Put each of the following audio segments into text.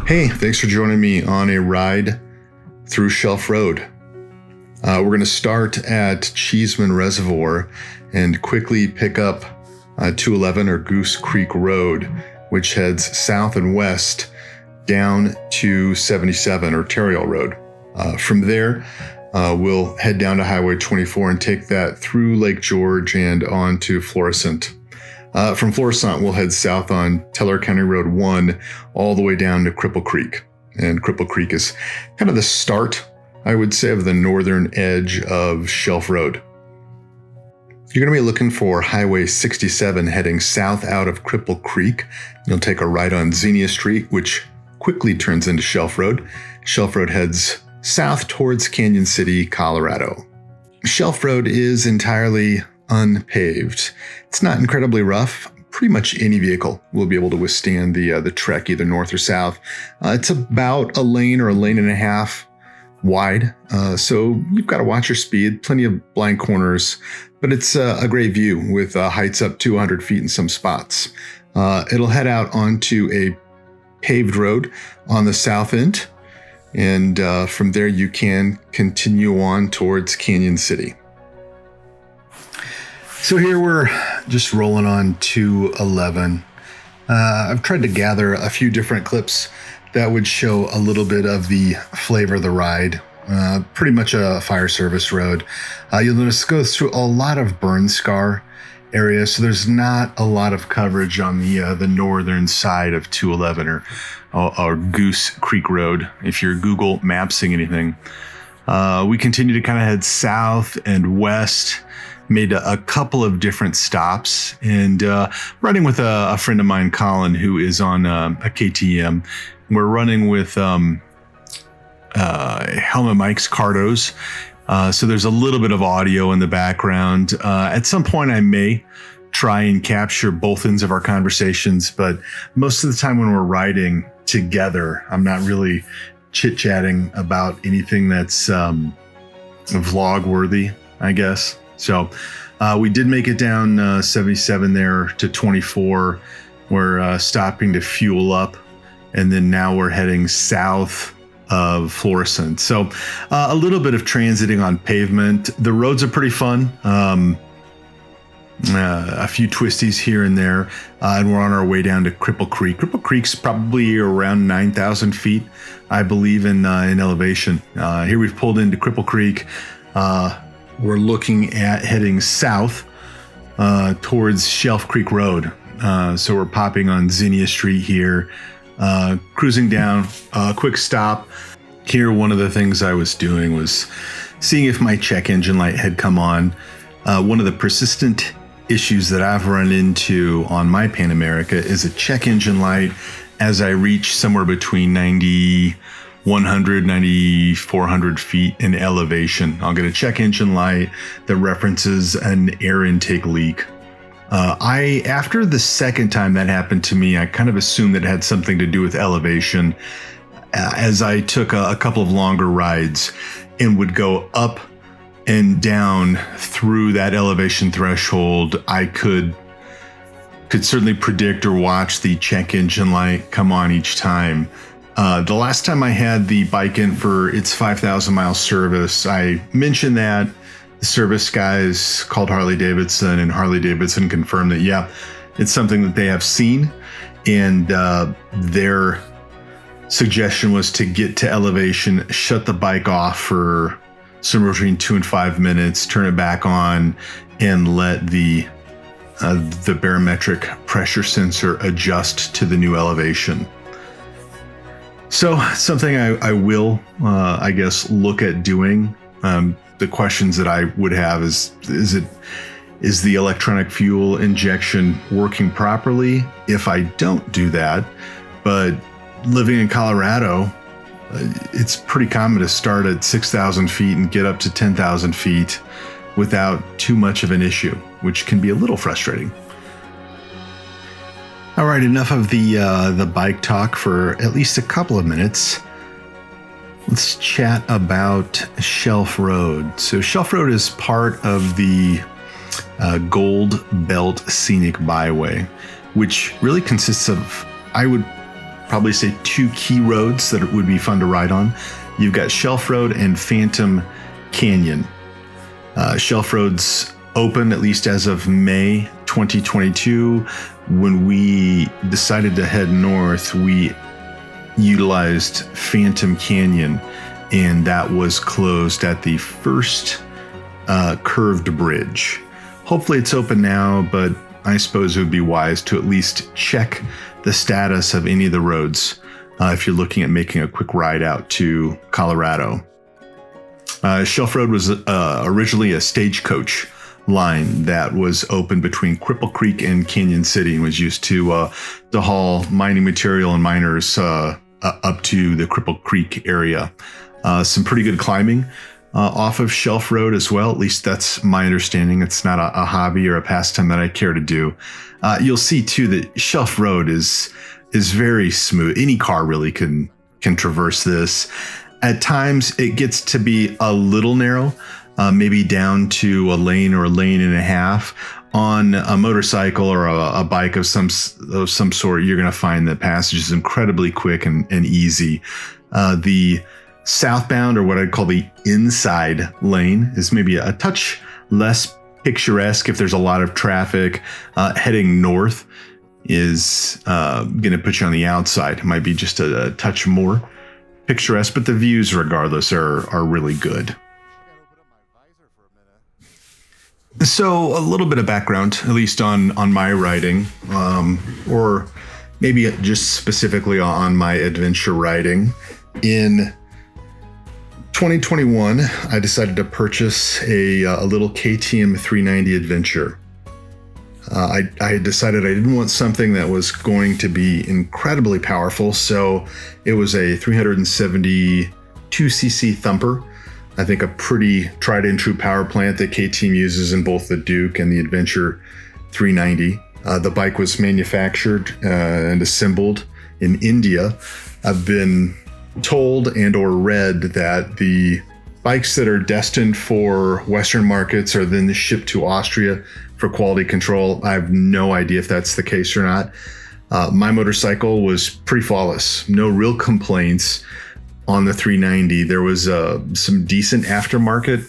Hey, thanks for joining me on a ride through Shelf Road. We're going to start at Cheeseman Reservoir and quickly pick up 211 or Goose Creek Road, which heads south and west down to 77 or Terriel Road. From there, we'll head down to Highway 24 and take that through Lake George and on to Florissant. From Florissant, we'll head south on Teller County Road 1 all the way down to Cripple Creek. And Cripple Creek is kind of the start, I would say, of the northern edge of Shelf Road. You're going to be looking for Highway 67 heading south out of Cripple Creek. You'll take a right on Xenia Street, which quickly turns into Shelf Road. Shelf Road heads south towards Canyon City, Colorado. Shelf Road is entirely unpaved. It's not incredibly rough. Pretty much any vehicle will be able to withstand the trek either north or south. It's about a lane or a lane and a half wide, so you've got to watch your speed. Plenty of blind corners, but it's a great view with heights up to 100 feet in some spots. It'll head out onto a paved road on the south end, and from there you can continue on towards Canyon City. So here we're just rolling on 211. I've tried to gather a few different clips that would show a little bit of the flavor of the ride. Pretty much a fire service road. You'll notice it goes through a lot of burn scar areas, so there's not a lot of coverage on the northern side of 211 or Goose Creek Road, if you're Google Mapsing anything. We continue to kind of head south and west. Made a couple of different stops, and running with a friend of mine, Colin, who is on a KTM. We're running with Helmet Mike's Cardos, so there's a little bit of audio in the background. At some point, I may try and capture both ends of our conversations, but most of the time when we're riding together, I'm not really chit-chatting about anything that's vlog-worthy, I guess. So we did make it down 77 there to 24. We're stopping to fuel up, and then now we're heading south of Florissant. So a little bit of transiting on pavement. The roads are pretty fun. A few twisties here and there, and we're on our way down to Cripple Creek. Cripple Creek's probably around 9,000 feet, I believe, in elevation. Here we've pulled into Cripple Creek. We're looking at heading south towards Shelf Creek Road. So we're popping on Xenia Street here, cruising down, quick stop. Here, one of the things I was doing was seeing if my check engine light had come on. One of the persistent issues that I've run into on my Pan America is a check engine light as I reach somewhere between 9,100, 9,400 feet in elevation. I'll get a check engine light that references an air intake leak. After the second time that happened to me, I kind of assumed that it had something to do with elevation. As I took a couple of longer rides and would go up and down through that elevation threshold, I could certainly predict or watch the check engine light come on each time. The last time I had the bike in for its 5,000 mile service, I mentioned that the service guys called Harley Davidson, and Harley Davidson confirmed that, yeah, it's something that they have seen. And their suggestion was to get to elevation, shut the bike off for somewhere between 2 and 5 minutes, turn it back on, and let the barometric pressure sensor adjust to the new elevation. So something I will, I guess, look at doing. The questions that I would have is the electronic fuel injection working properly? If I don't do that, but living in Colorado, it's pretty common to start at 6,000 feet and get up to 10,000 feet without too much of an issue, which can be a little frustrating. All right, enough of the bike talk for at least a couple of minutes. Let's chat about Shelf Road. So Shelf Road is part of the Gold Belt Scenic Byway, which really consists of, I would probably say 2 key roads that would be fun to ride on. You've got Shelf Road and Phantom Canyon. Shelf Road's open, at least as of May 2022. When we decided to head north, we utilized Phantom Canyon, and that was closed at the first curved bridge. Hopefully it's open now, but I suppose it would be wise to at least check the status of any of the roads if you're looking at making a quick ride out to Colorado. Shelf Road was originally a stagecoach line that was open between Cripple Creek and Canyon City and was used to haul mining material and miners up to the Cripple Creek area. Some pretty good climbing off of Shelf Road as well. At least that's my understanding. It's not a hobby or a pastime that I care to do. You'll see too that Shelf Road is very smooth. Any car really can traverse this. At times it gets to be a little narrow, maybe down to a lane or a lane and a half. On a motorcycle or a bike of some sort, you're going to find that passage is incredibly quick and easy. The southbound, or what I'd call the inside lane, is maybe a touch less picturesque if there's a lot of traffic. Heading north is going to put you on the outside. It might be just a touch more picturesque, but the views regardless are really good. So a little bit of background, at least on my riding, or maybe just specifically on my adventure riding. In 2021, I decided to purchase a little KTM 390 Adventure. I had decided I didn't want something that was going to be incredibly powerful, so it was a 372cc thumper. I think a pretty tried and true power plant that KTM uses in both the Duke and the Adventure 390. The bike was manufactured and assembled in India. I've been told and or read that the bikes that are destined for Western markets are then shipped to Austria for quality control. I have no idea if that's the case or not. My motorcycle was pretty flawless. No real complaints on the 390. There was some decent aftermarket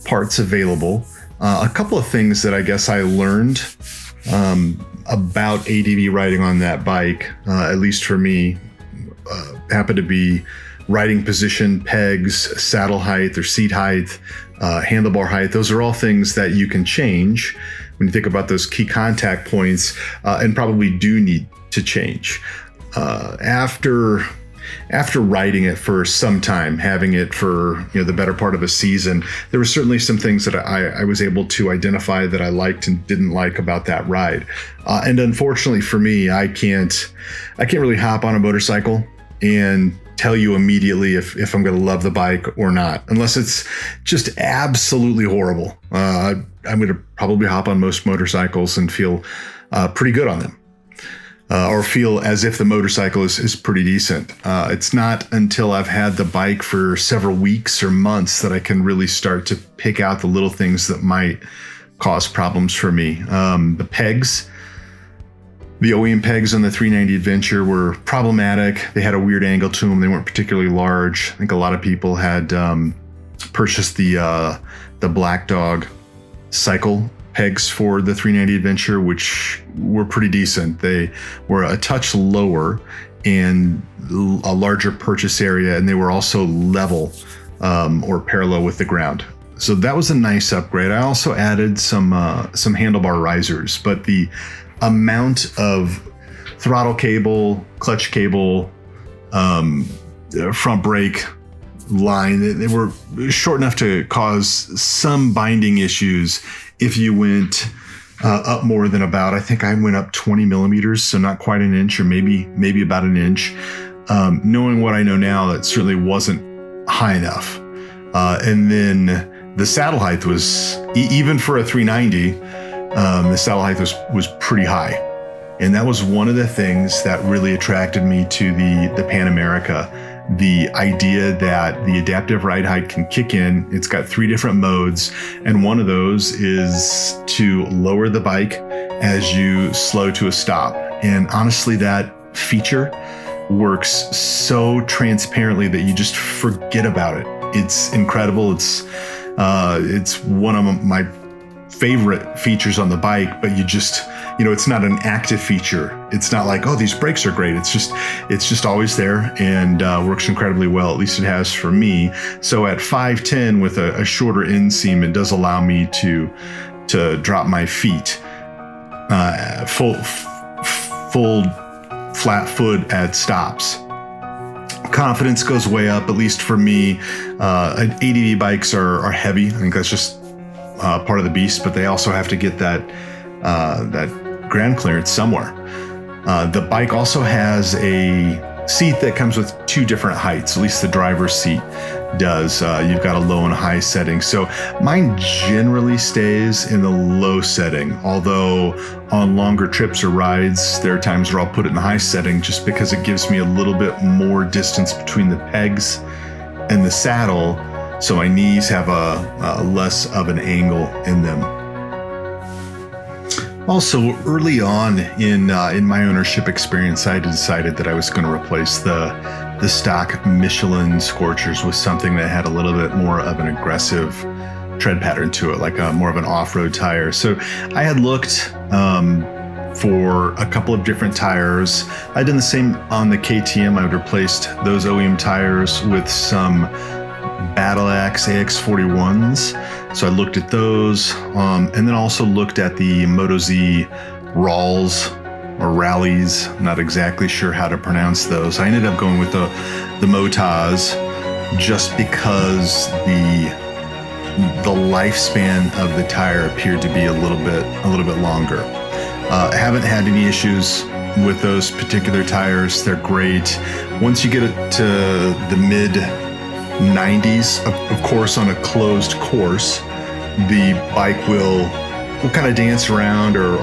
parts available. A couple of things that I guess I learned about ADV riding on that bike, at least for me, happened to be riding position, pegs, saddle height or seat height, handlebar height. Those are all things that you can change when you think about those key contact points, and probably do need to change. After riding it for some time, having it for the better part of a season, there were certainly some things that I was able to identify that I liked and didn't like about that ride. And unfortunately for me, I can't really hop on a motorcycle and tell you immediately if I'm going to love the bike or not, unless it's just absolutely horrible. I'm going to probably hop on most motorcycles and feel pretty good on them. Or feel as if the motorcycle is pretty decent. It's not until I've had the bike for several weeks or months that I can really start to pick out the little things that might cause problems for me. The pegs, the OEM pegs on the 390 Adventure were problematic. They had a weird angle to them. They weren't particularly large. I think a lot of people had purchased the Black Dog cycle pegs for the 390 Adventure, which were pretty decent. They were a touch lower and a larger purchase area, and they were also level or parallel with the ground. So that was a nice upgrade. I also added some handlebar risers, but the amount of throttle cable, clutch cable, front brake line, they were short enough to cause some binding issues if you went up more than about, I think I went up 20 millimeters, so not quite an inch, or maybe about an inch. Knowing what I know now, that certainly wasn't high enough. And then the saddle height was, even for a 390, the saddle height was pretty high. And that was one of the things that really attracted me to the Pan America. The idea that the adaptive ride height can kick in. It's got 3 different modes, and one of those is to lower the bike as you slow to a stop. And honestly, that feature works so transparently that you just forget about it. It's incredible. It's one of my favorite features on the bike, but it's not an active feature. It's not like, oh, these brakes are great. It's just always there and works incredibly well. At least it has for me. So at 5'10" with a shorter inseam, it does allow me to drop my feet full flat foot at stops. Confidence goes way up, at least for me. ADV bikes are heavy. I think that's just part of the beast, but they also have to get that ground clearance somewhere. The bike also has a seat that comes with two different heights, at least the driver's seat does. You've got a low and a high setting. So mine generally stays in the low setting, although on longer trips or rides, there are times where I'll put it in the high setting just because it gives me a little bit more distance between the pegs and the saddle, so my knees have a less of an angle in them. Also, early on in my ownership experience, I decided that I was going to replace the stock Michelin Scorchers with something that had a little bit more of an aggressive tread pattern to it, like more of an off-road tire. So I had looked for a couple of different tires. I'd done the same on the KTM. I had replaced those OEM tires with some Battle Axe AX41s. So I looked at those, and then also looked at the Moto Z Rawls or Rallies. Not exactly sure how to pronounce those. I ended up going with the Motaz just because the lifespan of the tire appeared to be a little bit longer. I haven't had any issues with those particular tires. They're great. Once you get it to the mid 90s, of course, on a closed course, the bike will kind of dance around or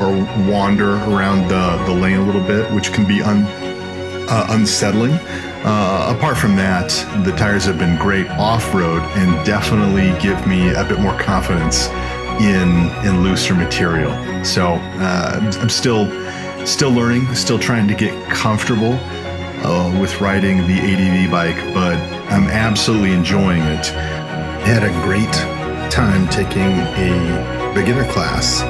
wander around the lane a little bit, which can be unsettling. Apart from that, the tires have been great off-road and definitely give me a bit more confidence in looser material. So I'm still learning, still trying to get comfortable with riding the ADV bike, but I'm absolutely enjoying it. Had a great time taking a beginner class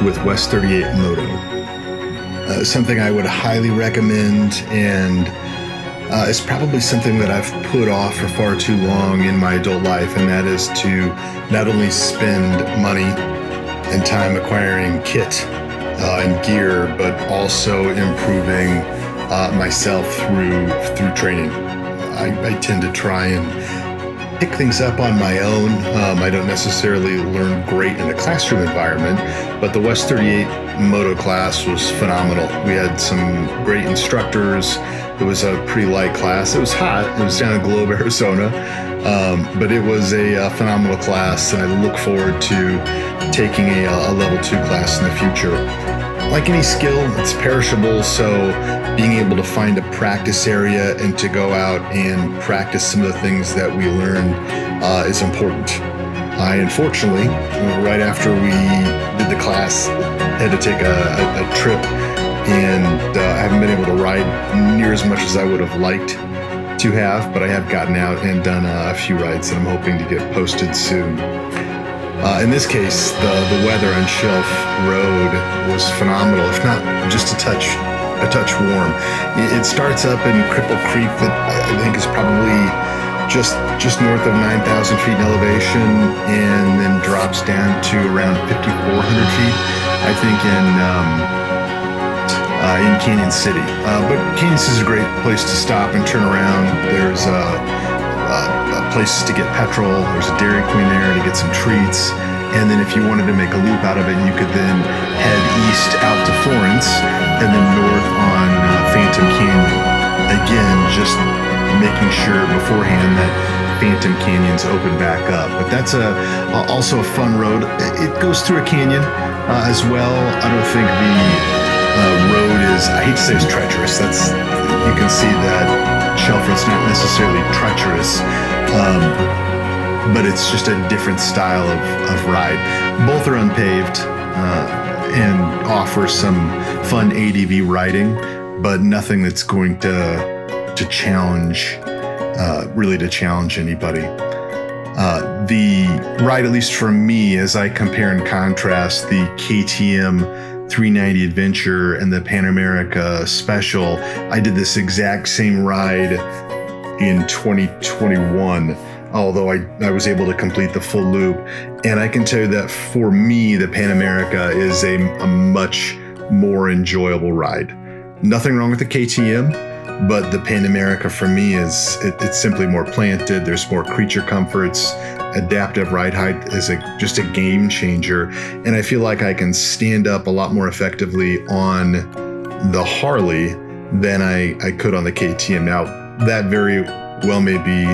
with West 38 Moto. Something I would highly recommend, and it's probably something that I've put off for far too long in my adult life, and that is to not only spend money and time acquiring kit and gear, but also improving myself through training. I tend to try and pick things up on my own. I don't necessarily learn great in a classroom environment, but the West 38 Moto class was phenomenal. We had some great instructors. It was a pretty light class. It was hot. It was down in Globe, Arizona, but it was a phenomenal class, and I look forward to taking a level 2 class in the future. Like any skill, it's perishable, so being able to find a practice area and to go out and practice some of the things that we learned is important. I unfortunately, right after we did the class, had to take a trip, and I haven't been able to ride near as much as I would have liked to have, but I have gotten out and done a few rides that I'm hoping to get posted soon. In this case, the weather on Shelf Road was phenomenal, if not just a touch warm. It starts up in Cripple Creek, that I think is probably just north of 9,000 feet in elevation, and then drops down to around 5,400 feet, I think, in Canyon City. But Canyon City is a great place to stop and turn around. There's places to get petrol. There's a Dairy Queen there to get some treats. And then if you wanted to make a loop out of it, you could then head east out to Florence and then north on Phantom Canyon. Again, just making sure beforehand that Phantom Canyon's open back up. But that's also a fun road. It goes through a canyon as well. I don't think the road is, I hate to say it's treacherous. You can see that Shelf Road's not necessarily treacherous. But it's just a different style of ride. Both are unpaved and offer some fun ADV riding, but nothing that's going to to challenge anybody. The ride, at least for me, as I compare and contrast the KTM 390 Adventure and the Pan America Special, I did this exact same ride in 2021, although I was able to complete the full loop. And I can tell you that for me, the Pan America is a much more enjoyable ride. Nothing wrong with the KTM, but the Pan America for me it's simply more planted. There's more creature comforts. Adaptive ride height is just a game changer. And I feel like I can stand up a lot more effectively on the Harley than I could on the KTM. Now, that very well may be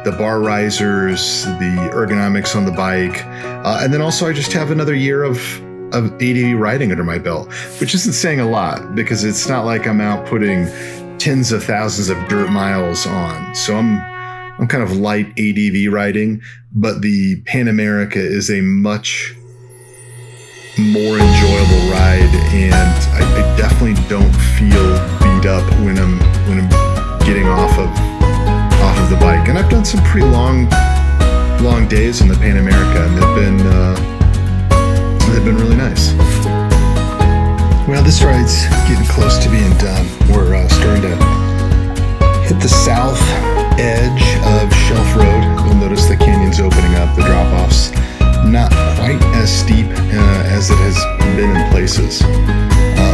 the bar risers, the ergonomics on the bike, and then also I just have another year of ADV riding under my belt, which isn't saying a lot because it's not like I'm out putting tens of thousands of dirt miles on. So I'm kind of light ADV riding, but the Pan America is a much more enjoyable ride, and I definitely don't feel beat up when I'm getting off of the bike. And I've done some pretty long days on the Pan America, and they've been really nice. Well, this ride's getting close to being done. We're starting to hit the south edge of Shelf Road. You'll notice the canyon's opening up, the drop-offs not quite as steep as it has been in places.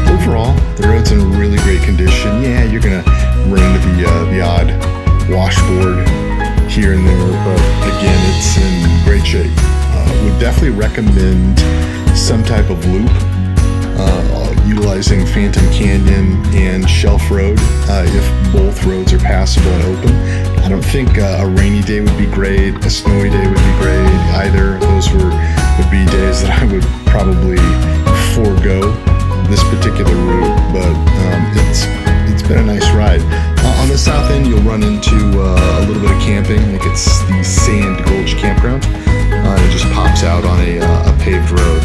Overall, the road's in really great condition. Yeah, you're gonna run into the odd washboard here and there, but again, it's in great shape. Would definitely recommend some type of loop, utilizing Phantom Canyon and Shelf Road if both roads are passable and open. I don't think a rainy day would be great, a snowy day would be great either. Those would be days that I would probably forego this particular route, but it's been a nice ride. On the south end, you'll run into a little bit of camping. I think it's the Sand Gulch Campground. It just pops out on a paved road.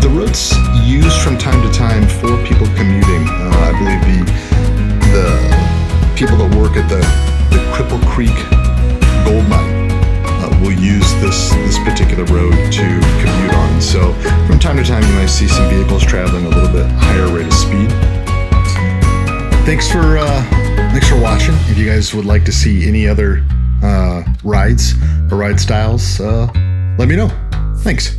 The road's used from time to time for people commuting. I believe the people that work at the Cripple Creek gold mine will use this particular road to commute on. So from time to time, you might see some vehicles traveling a little bit higher rate of speed. Thanks for watching. If you guys would like to see any other rides or ride styles, let me know. Thanks.